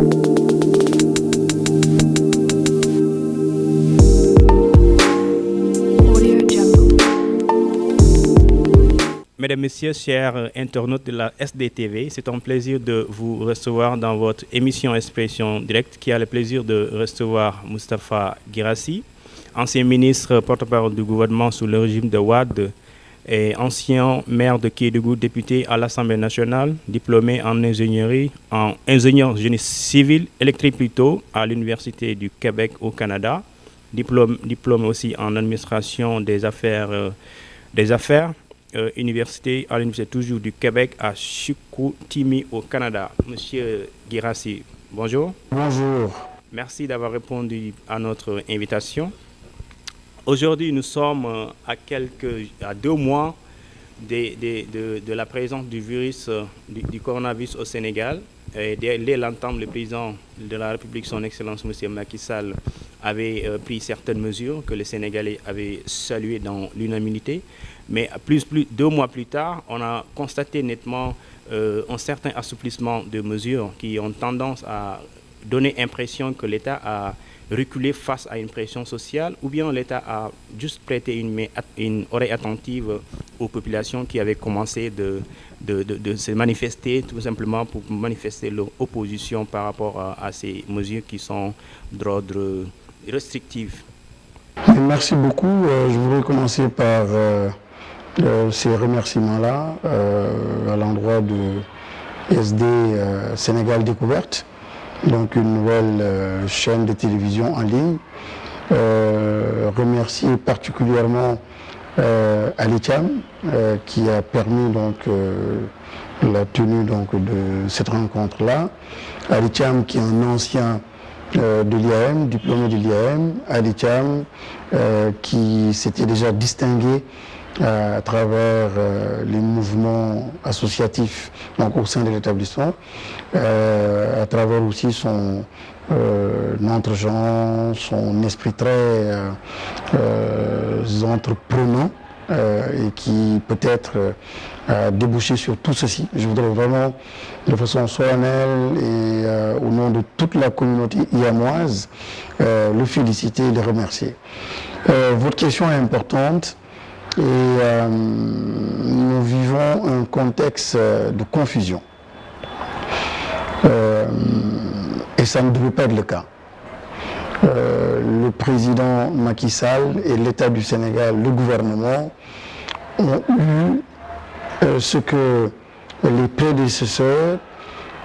Mesdames, Messieurs, chers internautes de la SDTV, c'est un plaisir de vous recevoir dans votre émission Expression Directe qui a le plaisir de recevoir Moustapha Guirassy, ancien ministre porte-parole du gouvernement sous le régime de Wade et ancien maire de Kédougou, député à l'Assemblée nationale, diplômé en ingénierie, en ingénieur génie civil, électrique plutôt, à l'Université du Québec au Canada, diplôme aussi en administration des affaires, université à l'Université toujours du Québec à Chicoutimi au Canada. Monsieur Guirassy, bonjour. Bonjour. Merci d'avoir répondu à notre invitation. Aujourd'hui, nous sommes à 2 mois de la présence du virus, du coronavirus au Sénégal. Et dès l'entame, le président de la République, son Excellence, M. Macky Sall, avait pris certaines mesures que les Sénégalais avaient saluées dans l'unanimité. Mais 2 mois plus tard, on a constaté nettement un certain assouplissement de mesures qui ont tendance à donner l'impression que l'État a reculé face à une pression sociale, ou bien l'État a juste prêté une oreille attentive aux populations qui avaient commencé de se manifester, tout simplement pour manifester leur opposition par rapport à ces mesures qui sont d'ordre restrictif. Merci beaucoup. Je voudrais commencer par ces remerciements-là à l'endroit de SD Sénégal Découverte, donc une nouvelle chaîne de télévision en ligne. Remercier particulièrement Ali Thiam qui a permis donc la tenue donc de cette rencontre-là. Ali Thiam qui est un ancien de l'IAM, diplômé de l'IAM. Ali Thiam qui s'était déjà distingué à travers les mouvements associatifs donc au sein de l'établissement, à travers aussi son entre-gens, son esprit très entreprenant et qui peut-être a débouché sur tout ceci. Je voudrais vraiment, de façon solennelle et au nom de toute la communauté iamoise, le féliciter et le remercier. Votre question est importante. Et nous vivons un contexte de confusion. Et ça ne devait pas être le cas. Le président Macky Sall et l'État du Sénégal, le gouvernement, ont eu ce que les prédécesseurs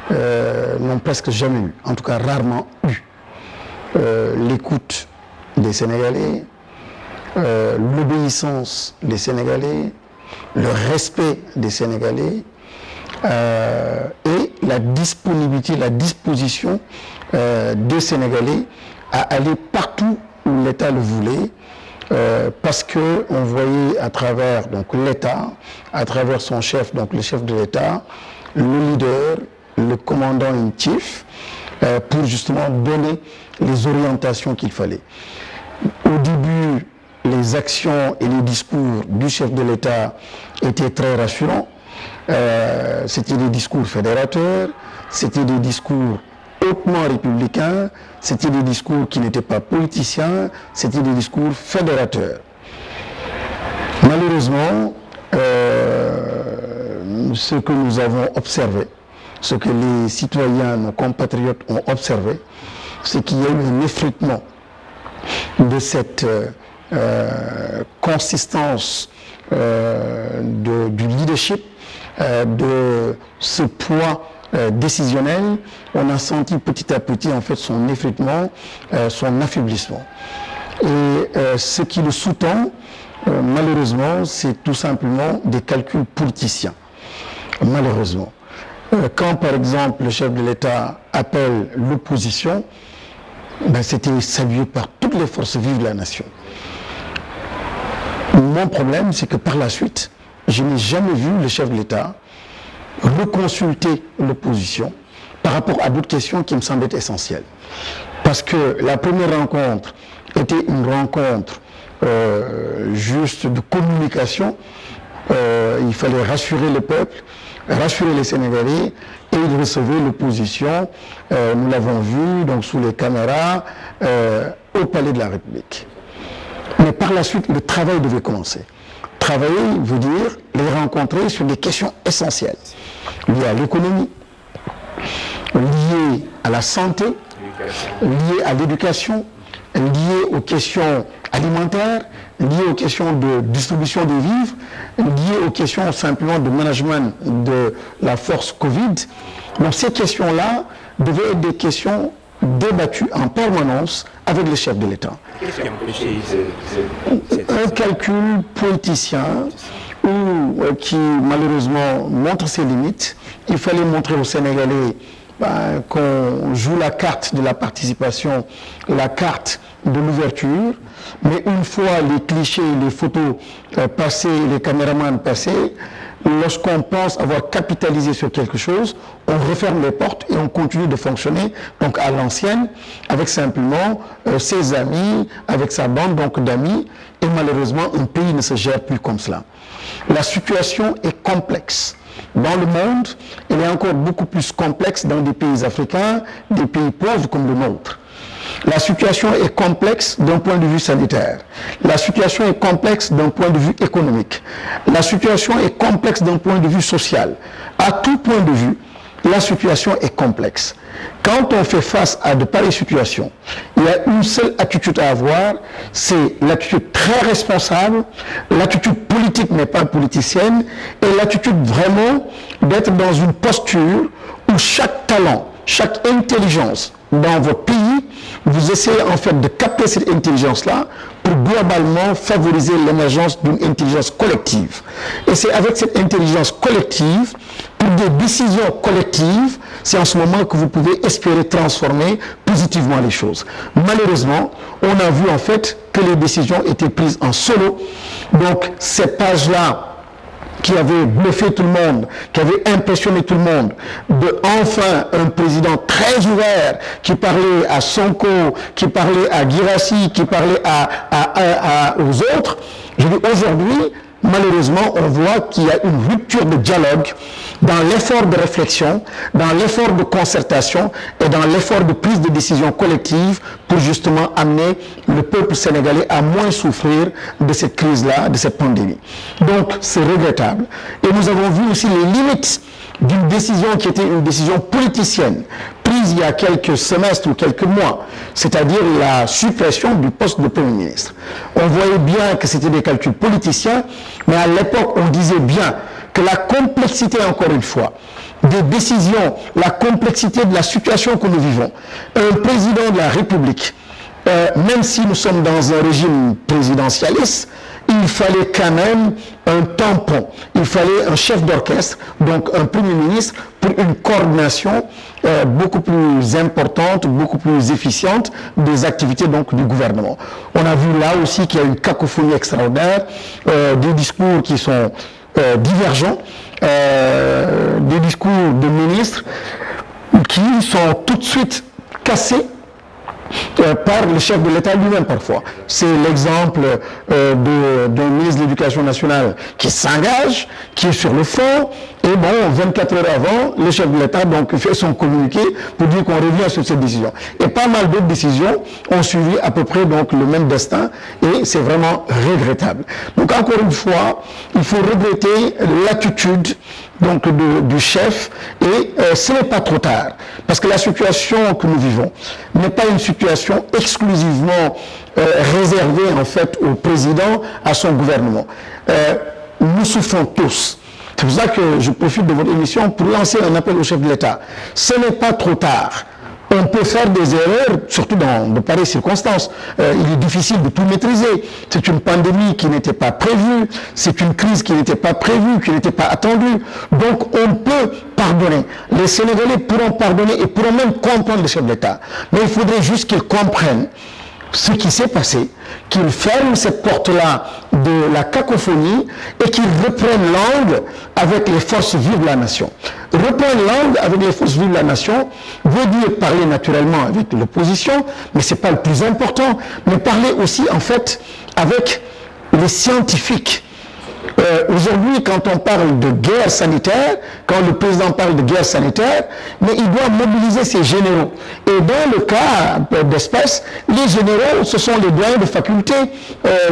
n'ont presque jamais eu, en tout cas rarement eu. L'écoute des Sénégalais, l'obéissance des Sénégalais, le respect des Sénégalais et la disponibilité, la disposition des Sénégalais à aller partout où l'État le voulait, parce qu'on voyait à travers donc l'État, à travers son chef, donc le chef de l'État, le leader, le commandant in chief, pour justement donner les orientations qu'il fallait. Au début, les actions et les discours du chef de l'État étaient très rassurants. C'était des discours fédérateurs, c'était des discours hautement républicains, c'était des discours qui n'étaient pas politiciens, c'était des discours fédérateurs. Malheureusement, ce que nous avons observé, ce que les citoyens, nos compatriotes ont observé, c'est qu'il y a eu un effritement de cette consistance du leadership, de ce poids décisionnel. On a senti petit à petit en fait son effritement, son affaiblissement. Et ce qui le sous-tend, malheureusement, c'est tout simplement des calculs politiciens. Malheureusement. Quand par exemple le chef de l'État appelle l'opposition, ben, c'était salué par toutes les forces vives de la nation. Mon problème, c'est que par la suite, je n'ai jamais vu le chef de l'État reconsulter l'opposition par rapport à d'autres questions qui me semblent essentielles. Parce que la première rencontre était une rencontre juste de communication. Il fallait rassurer le peuple, rassurer les Sénégalais, et il recevait l'opposition, nous l'avons vu donc sous les caméras, au Palais de la République. Mais par la suite, le travail devait commencer. Travailler veut dire les rencontrer sur des questions essentielles, liées à l'économie, liées à la santé, liées à l'éducation, liées aux questions alimentaires, liées aux questions de distribution des vivres, liées aux questions simplement de management de la force Covid. Donc ces questions-là devaient être des questions débattues en permanence avec les chefs de l'État. Un calcul politicien qui malheureusement montre ses limites. Il fallait montrer aux Sénégalais qu'on joue la carte de la participation, la carte de l'ouverture, mais une fois les clichés, les photos passées, les caméramans passés, lorsqu'on pense avoir capitalisé sur quelque chose, on referme les portes et on continue de fonctionner donc à l'ancienne, avec simplement ses amis, avec sa bande donc d'amis, et malheureusement un pays ne se gère plus comme cela. La situation est complexe. Dans le monde, elle est encore beaucoup plus complexe dans des pays africains, des pays pauvres comme le nôtre. La situation est complexe d'un point de vue sanitaire. La situation est complexe d'un point de vue économique. La situation est complexe d'un point de vue social. À tout point de vue, la situation est complexe. Quand on fait face à de pareilles situations, il y a une seule attitude à avoir, c'est l'attitude très responsable, l'attitude politique mais pas politicienne, et l'attitude vraiment d'être dans une posture où chaque talent, chaque intelligence dans votre pays, vous essayez en fait de capter cette intelligence-là pour globalement favoriser l'émergence d'une intelligence collective. Et c'est avec cette intelligence collective, pour des décisions collectives, c'est en ce moment que vous pouvez espérer transformer positivement les choses. Malheureusement, on a vu en fait que les décisions étaient prises en solo. Donc cette page-là, qui avait bluffé tout le monde, qui avait impressionné tout le monde, de enfin un président très ouvert, qui parlait à Sonko, qui parlait à Guirassy, qui parlait aux autres. Je dis aujourd'hui, malheureusement, on voit qu'il y a une rupture de dialogue dans l'effort de réflexion, dans l'effort de concertation et dans l'effort de prise de décision collective pour justement amener le peuple sénégalais à moins souffrir de cette crise-là, de cette pandémie. Donc, c'est regrettable. Et nous avons vu aussi les limites d'une décision qui était une décision politicienne, prise il y a quelques semestres ou quelques mois, c'est-à-dire la suppression du poste de Premier ministre. On voyait bien que c'était des calculs politiciens, mais à l'époque, on disait bien que la complexité, encore une fois, des décisions, la complexité de la situation que nous vivons, un président de la République, même si nous sommes dans un régime présidentialiste, il fallait quand même un tampon, il fallait un chef d'orchestre, donc un Premier ministre, pour une coordination beaucoup plus importante, beaucoup plus efficiente des activités donc, du gouvernement. On a vu là aussi qu'il y a une cacophonie extraordinaire, des discours qui sont divergents, des discours de ministres qui sont tout de suite cassés par le chef de l'État lui-même parfois. C'est l'exemple d'un ministre de l'Éducation nationale qui s'engage, qui est sur le fond, et bon, 24 heures avant, le chef de l'État donc fait son communiqué pour dire qu'on revient sur cette décision. Et pas mal d'autres décisions ont suivi à peu près donc le même destin, et c'est vraiment regrettable. Donc encore une fois, il faut regretter l'attitude donc du chef, et ce n'est pas trop tard, parce que la situation que nous vivons n'est pas une situation exclusivement réservée en fait au président, à son gouvernement. Nous souffrons tous. C'est pour ça que je profite de votre émission pour lancer un appel au chef de l'État. Ce n'est pas trop tard. On peut faire des erreurs, surtout dans de pareilles circonstances. Il est difficile de tout maîtriser. C'est une pandémie qui n'était pas prévue, c'est une crise qui n'était pas prévue, qui n'était pas attendue. Donc on peut pardonner. Les Sénégalais pourront pardonner et pourront même comprendre le chef de l'État. Mais il faudrait juste qu'ils comprennent ce qui s'est passé, qu'ils ferment cette porte-là de la cacophonie et qu'ils reprennent langue avec les forces vives de la nation. Reprendre langue avec les forces vives de la nation veut dire parler naturellement avec l'opposition, mais ce n'est pas le plus important, mais parler aussi en fait avec les scientifiques, Aujourd'hui, quand on parle de guerre sanitaire, quand le président parle de guerre sanitaire, mais il doit mobiliser ses généraux. Et dans le cas d'espèce, les généraux, ce sont les doyens de faculté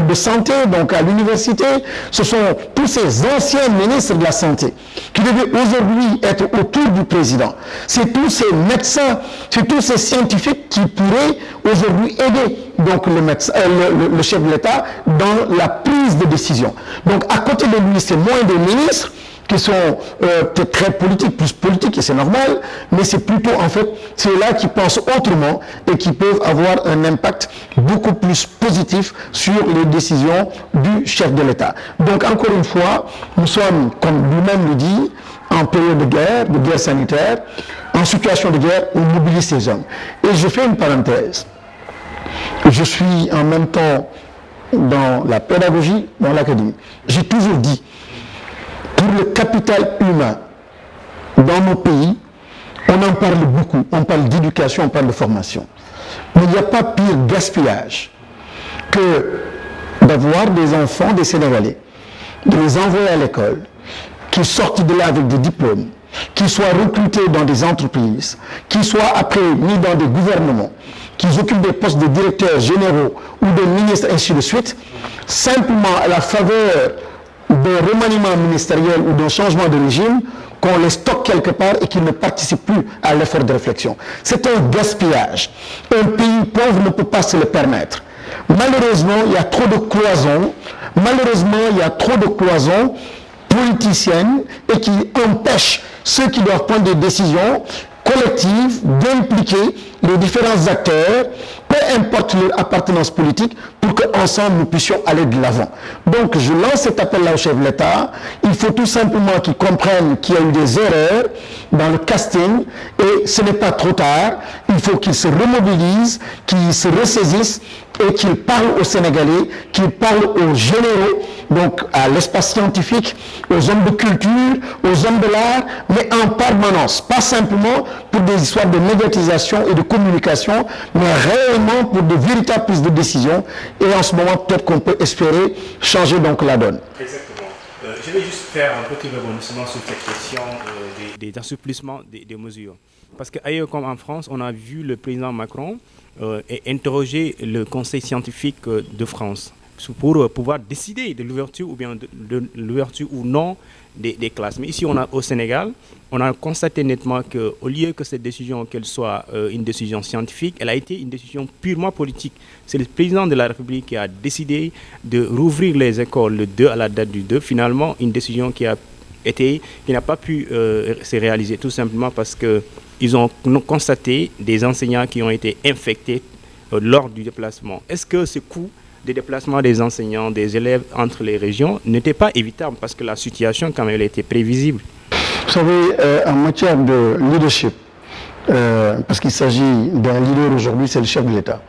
de santé, donc à l'université, ce sont tous ces anciens ministres de la santé qui devaient aujourd'hui être autour du président. C'est tous ces médecins, c'est tous ces scientifiques qui pourraient aujourd'hui aider donc le chef de l'État dans la prise de décision. Donc à côté de lui, c'est moins des ministres qui sont peut-être très politiques, plus politiques, et c'est normal, mais c'est plutôt en fait ceux-là qui pensent autrement et qui peuvent avoir un impact beaucoup plus positif sur les décisions du chef de l'État. Donc encore une fois, nous sommes, comme lui-même le dit, en période de guerre sanitaire, en situation de guerre, on mobilise ces hommes. Et je fais une parenthèse. Je suis en même temps dans la pédagogie, dans l'académie. J'ai toujours dit, pour le capital humain dans nos pays, on en parle beaucoup. On parle d'éducation, on parle de formation. Mais il n'y a pas pire gaspillage que d'avoir des enfants, des Sénégalais, de les envoyer à l'école, qui sortent de là avec des diplômes, qui soient recrutés dans des entreprises, qui soient après mis dans des gouvernements, qui occupent des postes de directeurs généraux ou de ministres, ainsi de suite, simplement à la faveur d'un remaniement ministériel ou d'un changement de régime, qu'on les stocke quelque part et qu'ils ne participent plus à l'effort de réflexion. C'est un gaspillage. Un pays pauvre ne peut pas se le permettre. Malheureusement, il y a trop de cloisons. Malheureusement, il y a trop de cloisons politiciennes et qui empêchent ceux qui doivent prendre des décisions collectives d'impliquer les différents acteurs, peu importe leur appartenance politique, pour qu'ensemble nous puissions aller de l'avant. Donc je lance cet appel-là au chef de l'État. Il faut tout simplement qu'ils comprennent qu'il y a eu des erreurs dans le casting et ce n'est pas trop tard. Il faut qu'ils se remobilisent, qu'ils se ressaisissent et qu'ils parlent aux Sénégalais, qu'ils parlent aux généraux, donc à l'espace scientifique, aux hommes de culture, aux hommes de l'art, mais en permanence, pas simplement pour des histoires de médiatisation et de communication, mais réellement pour de véritables prises de décision. Et en ce moment, peut-être qu'on peut espérer changer donc la donne. Exactement. Je vais juste faire un petit rebondissement sur cette question des assouplissements des mesures. Parce qu'ailleurs comme en France, on a vu le président Macron interroger le conseil scientifique de France pour pouvoir décider de l'ouverture ou bien de l'ouverture ou non des classes. Mais ici, au Sénégal, on a constaté nettement qu'au lieu que cette décision, qu'elle soit une décision scientifique, elle a été une décision purement politique. C'est le président de la République qui a décidé de rouvrir les écoles le 2 à la date du 2. Finalement, une décision qui n'a pas pu se réaliser, tout simplement parce qu'ils ont constaté des enseignants qui ont été infectés lors du déplacement. Est-ce que ce coût des déplacements des enseignants, des élèves entre les régions n'était pas évitable parce que la situation, quand même, elle était prévisible? Vous savez, en matière de leadership, parce qu'il s'agit d'un leader aujourd'hui, c'est le chef de l'État.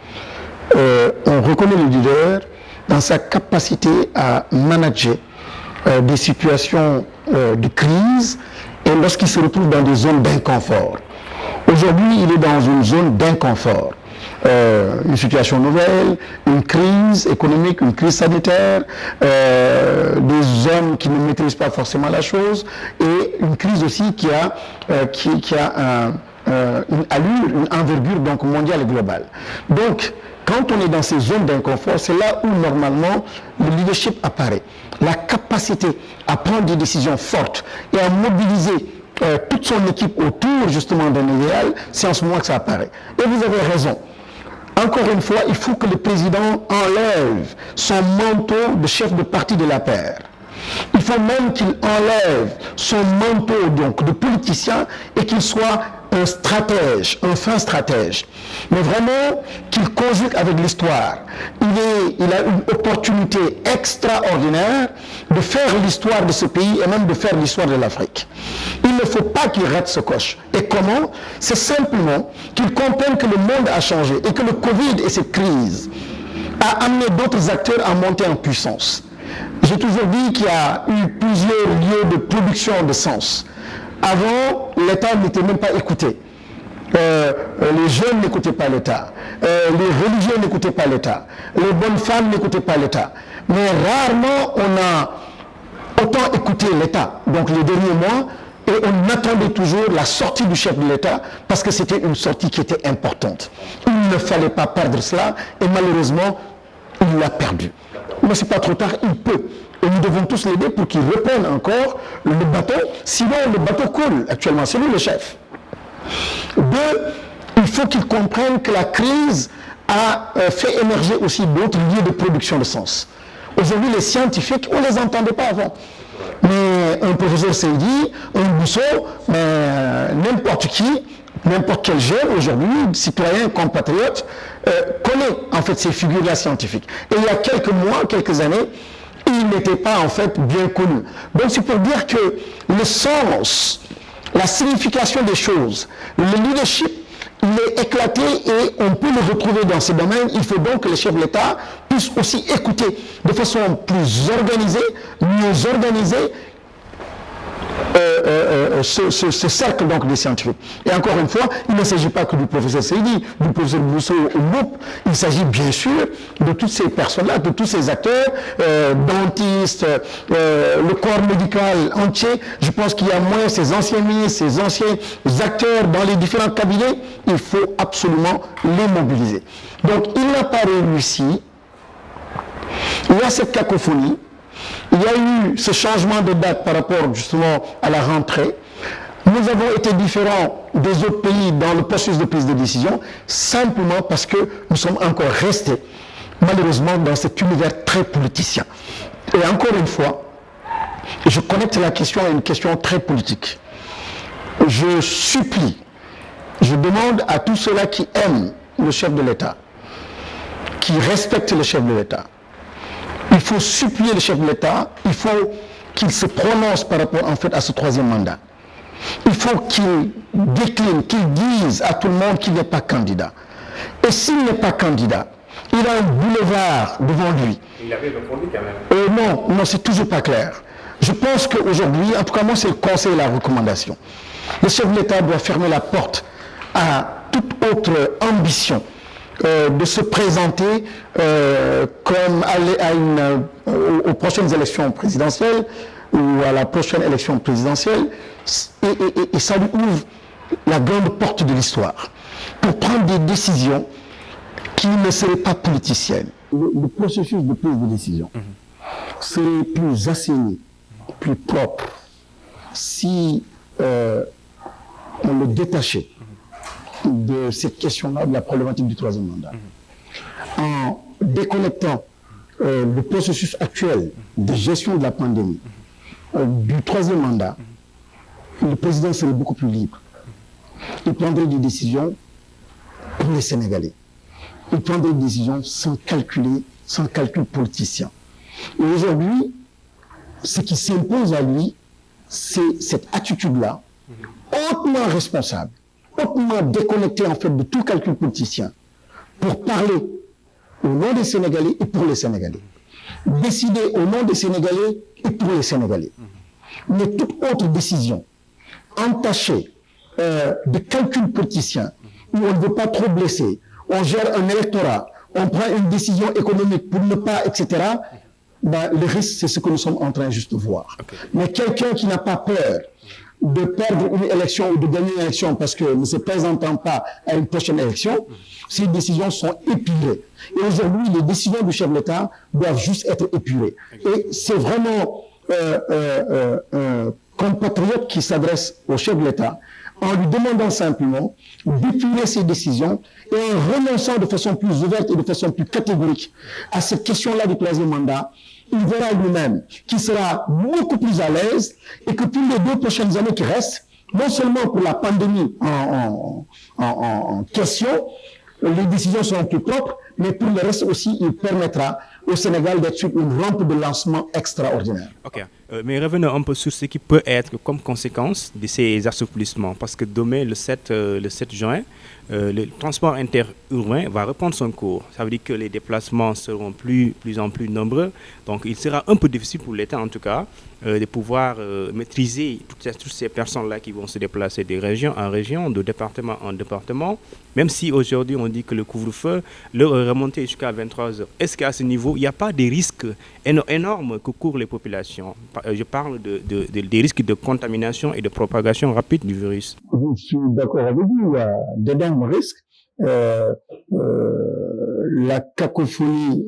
On reconnaît le leader dans sa capacité à manager des situations de crise et lorsqu'il se retrouve dans des zones d'inconfort. Aujourd'hui, il est dans une zone d'inconfort. Une situation nouvelle, une crise économique, une crise sanitaire, des hommes qui ne maîtrisent pas forcément la chose et une crise aussi qui a une allure, une envergure donc mondiale et globale. Donc, quand on est dans ces zones d'inconfort, c'est là où normalement le leadership apparaît. La capacité à prendre des décisions fortes et à mobiliser toute son équipe autour justement d'un idéal, c'est en ce moment que ça apparaît. Et vous avez raison. Encore une fois, il faut que le président enlève son manteau de chef de parti de la paire. Il faut même qu'il enlève son manteau donc, de politicien et qu'il soit un stratège, un fin stratège. Mais vraiment qu'il conjugue avec l'histoire. Il a une opportunité extraordinaire de faire l'histoire de ce pays et même de faire l'histoire de l'Afrique. Il ne faut pas qu'il rate ce coche. Et comment? C'est simplement qu'il comprenne que le monde a changé et que le Covid et cette crise a amené d'autres acteurs à monter en puissance. J'ai toujours dit qu'il y a eu plusieurs lieux de production de sens. Avant, l'État n'était même pas écouté. Les jeunes n'écoutaient pas l'État. Les religieux n'écoutaient pas l'État. Les bonnes femmes n'écoutaient pas l'État. Mais rarement on a autant écouter l'État. Donc les derniers mois, et on attendait toujours la sortie du chef de l'État parce que c'était une sortie qui était importante. Il ne fallait pas perdre cela et malheureusement, il l'a perdu. Mais ce n'est pas trop tard, il peut. Et nous devons tous l'aider pour qu'il reprenne encore le bateau. Sinon, le bateau coule actuellement. C'est lui le chef. Deux, il faut qu'il comprenne que la crise a fait émerger aussi d'autres lieux de production de sens. Aujourd'hui, les scientifiques, on ne les entendait pas avant. Mais un professeur Seydi, un Bousso, n'importe qui, n'importe quel jeune aujourd'hui, citoyen, compatriote, connaît en fait ces figures-là scientifiques. Et il y a quelques mois, quelques années, il n'était pas en fait bien connu. Donc c'est pour dire que le sens, la signification des choses, le leadership, il est éclaté et on peut le retrouver dans ces domaines. Il faut donc que les chefs de l'État puissent aussi écouter de façon plus organisée, mieux organisée, ce cercle donc des scientifiques. Et encore une fois, il ne s'agit pas que du professeur Seydi, du professeur Bousso ou Mboup, il s'agit bien sûr de toutes ces personnes-là, de tous ces acteurs, dentistes, le corps médical entier. Je pense qu'il y a moins ces anciens ministres, ces anciens acteurs dans les différents cabinets, il faut absolument les mobiliser. Donc il n'a pas réussi, il y a cette cacophonie. Il y a eu ce changement de date par rapport justement à la rentrée. Nous avons été différents des autres pays dans le processus de prise de décision, simplement parce que nous sommes encore restés, malheureusement, dans cet univers très politicien. Et encore une fois, je connecte la question à une question très politique. Je supplie, je demande à tous ceux-là qui aiment le chef de l'État, qui respectent le chef de l'État, il faut supplier le chef de l'État, il faut qu'il se prononce par rapport en fait à ce troisième mandat. Il faut qu'il décline, qu'il dise à tout le monde qu'il n'est pas candidat. Et s'il n'est pas candidat, il a un boulevard devant lui. Il avait répondu quand même. Non, c'est toujours pas clair. Je pense qu'aujourd'hui, en tout cas moi c'est le conseil et la recommandation. Le chef de l'État doit fermer la porte à toute autre ambition. De se présenter comme aux prochaines élections présidentielles ou à la prochaine élection présidentielle et ça lui ouvre la grande porte de l'histoire pour prendre des décisions qui ne seraient pas politiciennes. Le processus de prise de décision serait plus assaini, plus propre si on le détachait de cette question-là, de la problématique du troisième mandat. En déconnectant le processus actuel de gestion de la pandémie du troisième mandat, le président serait beaucoup plus libre. Il prendrait des décisions pour les Sénégalais. Il prendrait des décisions sans calcul politicien. Et aujourd'hui, ce qui s'impose à lui, c'est cette attitude-là, hautement responsable, hautement déconnecté en fait de tout calcul politicien pour parler au nom des Sénégalais et pour les Sénégalais. Décider au nom des Sénégalais et pour les Sénégalais. Mais toute autre décision entachée de calcul politicien où on ne veut pas trop blesser, on gère un électorat, on prend une décision économique pour ne pas, etc., le risque, c'est ce que nous sommes en train juste de voir. Okay. Mais quelqu'un qui n'a pas peur de perdre une élection ou de gagner une élection parce que ne se présentant pas à une prochaine élection, ces décisions sont épurées. Et aujourd'hui, les décisions du chef de l'État doivent juste être épurées. Et c'est vraiment un compatriote qui s'adresse au chef de l'État en lui demandant simplement d'épurer ses décisions et en renonçant de façon plus ouverte et de façon plus catégorique à cette question-là du troisième mandat. Il verra lui-même qu'il sera beaucoup plus à l'aise et que pour les 2 prochaines années qui restent, non seulement pour la pandémie en question, les décisions seront plus propres, mais pour le reste aussi, il permettra au Sénégal d'être sur une rampe de lancement extraordinaire. Ok, mais revenons un peu sur ce qui peut être comme conséquence de ces assouplissements, parce que demain, le 7 juin, le transport interurbain va reprendre son cours. Ça veut dire que les déplacements seront plus en plus nombreux. Donc, il sera un peu difficile pour l'État, en tout cas, de pouvoir maîtriser toutes ces personnes-là qui vont se déplacer de région en région, de département en département. Même si aujourd'hui, on dit que le couvre-feu leur est remonté jusqu'à 23h. Est-ce qu'à ce niveau, il n'y a pas des risques énormes que courent les populations. Je parle des risques de contamination et de propagation rapide du virus. Je suis d'accord avec vous, il y a d'énormes risques. La cacophonie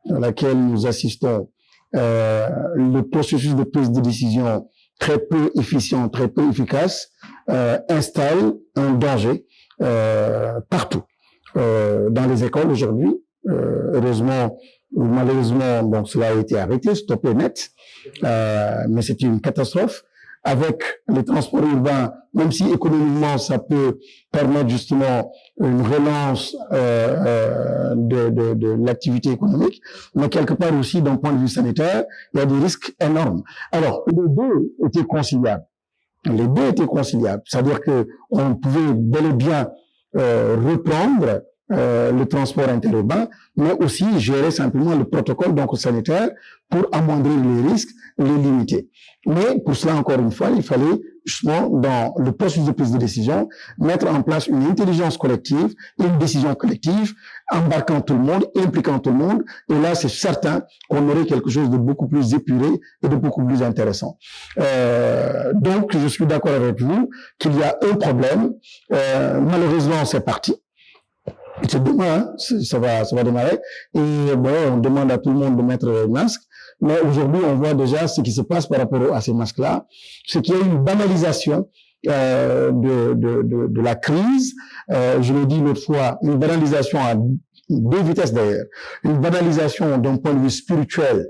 à laquelle nous assistons, le processus de prise de décision très peu efficient, très peu efficace, installe un danger partout. Dans les écoles aujourd'hui, heureusement ou malheureusement, donc cela a été arrêté, stoppé net, mais c'est une catastrophe. Avec les transports urbains, même si économiquement ça peut permettre justement une relance de l'activité économique, mais quelque part aussi d'un point de vue sanitaire, il y a des risques énormes. Alors, les deux étaient conciliables. Les deux étaient conciliables, c'est-à-dire que on pouvait bel et bien reprendre le transport interurbain, mais aussi gérer simplement le protocole donc sanitaire pour amoindrir les risques, les limiter. Mais pour cela, encore une fois, il fallait justement, dans le processus de prise de décision, mettre en place une intelligence collective, une décision collective, embarquant tout le monde, impliquant tout le monde. Et là, c'est certain qu'on aurait quelque chose de beaucoup plus épuré et de beaucoup plus intéressant. Donc, je suis d'accord avec vous qu'il y a un problème. Malheureusement, c'est parti. C'est demain, hein, ça va démarrer. Et bon, on demande à tout le monde de mettre le masque. Mais aujourd'hui, on voit déjà ce qui se passe par rapport à ces masques-là. C'est qu'il y a une banalisation de la crise. Je l'ai dit l'autre fois, une banalisation à deux vitesses d'ailleurs. Une banalisation d'un point de vue spirituel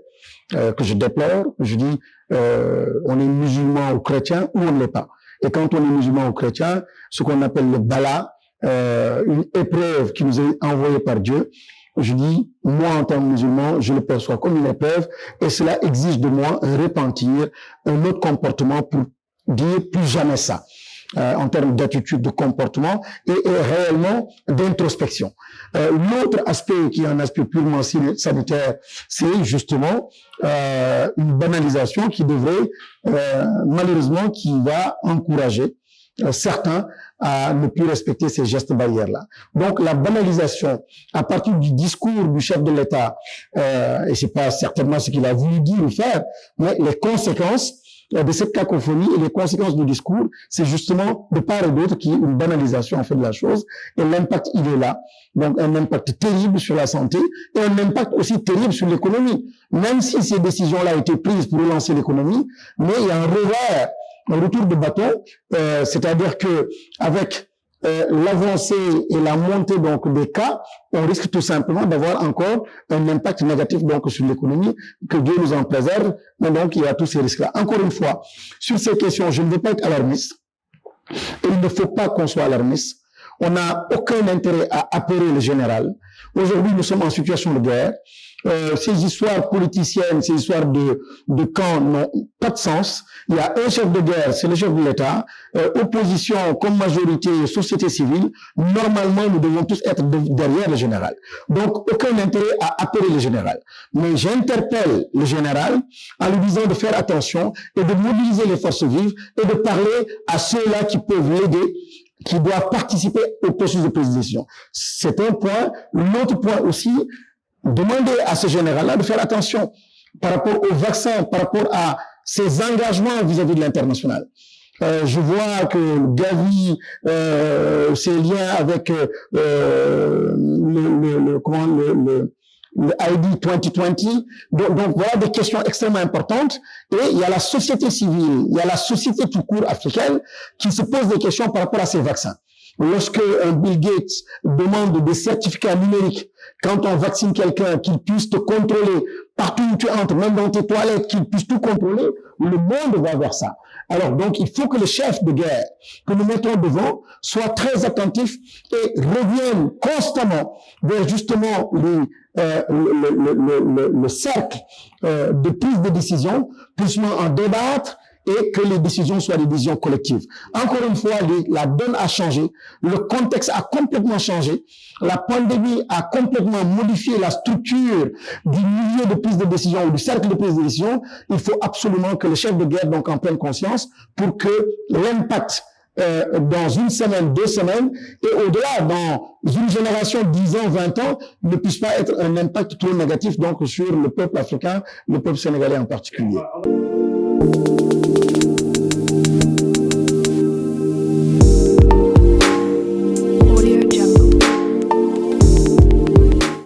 que je déplore. Je dis, on est musulman ou chrétien ou on ne l'est pas. Et quand on est musulman ou chrétien, ce qu'on appelle le bala, une épreuve qui nous est envoyée par Dieu, je dis, moi en tant que musulman, je le perçois comme une épreuve et cela exige de moi un repentir, un autre comportement pour dire plus jamais ça, en termes d'attitude, de comportement et réellement d'introspection. L'autre aspect qui est un aspect purement sanitaire, c'est justement une banalisation qui devrait, malheureusement, qui va encourager certains à ne plus respecter ces gestes barrières-là. Donc, la banalisation, à partir du discours du chef de l'État, et c'est pas certainement ce qu'il a voulu dire ou faire, mais les conséquences de cette cacophonie et les conséquences du discours, c'est justement de part et d'autre qu'il y ait une banalisation en fait de la chose, et l'impact, il est là. Donc, un impact terrible sur la santé et un impact aussi terrible sur l'économie. Même si ces décisions-là ont été prises pour relancer l'économie, mais il y a un revers, un retour de bâton, c'est-à-dire que avec l'avancée et la montée donc des cas, on risque tout simplement d'avoir encore un impact négatif donc sur l'économie, que Dieu nous en préserve. Mais donc il y a tous ces risques-là. Encore une fois, sur ces questions, je ne veux pas être alarmiste. Et il ne faut pas qu'on soit alarmiste. On n'a aucun intérêt à apeurer le général. Aujourd'hui, nous sommes en situation de guerre. Ces histoires politiciennes, ces histoires de camps n'ont pas de sens. Il y a un chef de guerre, c'est le chef de l'État. Opposition comme majorité, société civile. Normalement, nous devons tous être derrière le général. Donc, aucun intérêt à appeler le général. Mais j'interpelle le général en lui disant de faire attention et de mobiliser les forces vives et de parler à ceux-là qui peuvent l'aider, qui doivent participer au processus de prise de décision. C'est un point. L'autre point aussi, demander à ce général-là de faire attention par rapport au vaccin, par rapport à ses engagements vis-à-vis de l'international. Je vois que Gavi, ses liens avec le ID 2020. Donc voilà des questions extrêmement importantes. Et il y a la société civile, il y a la société tout court africaine qui se pose des questions par rapport à ces vaccins. Lorsque un Bill Gates demande des certificats numériques, quand on vaccine quelqu'un, qu'il puisse te contrôler partout où tu entres, même dans tes toilettes, qu'il puisse tout contrôler, le monde va vers ça. Alors donc, il faut que le chef de guerre que nous mettons devant soit très attentif et revienne constamment vers justement le cercle de prise de décision, pour en débattre et que les décisions soient des décisions collectives. Encore une fois, la donne a changé, le contexte a complètement changé, la pandémie a complètement modifié la structure du milieu de prise de décision ou du cercle de prise de décision. Il faut absolument que le chef de guerre donc en prenne conscience pour que l'impact dans une semaine, 2 semaines, et au-delà, dans une génération, 10 ans, 20 ans, ne puisse pas être un impact trop négatif donc sur le peuple africain, le peuple sénégalais en particulier.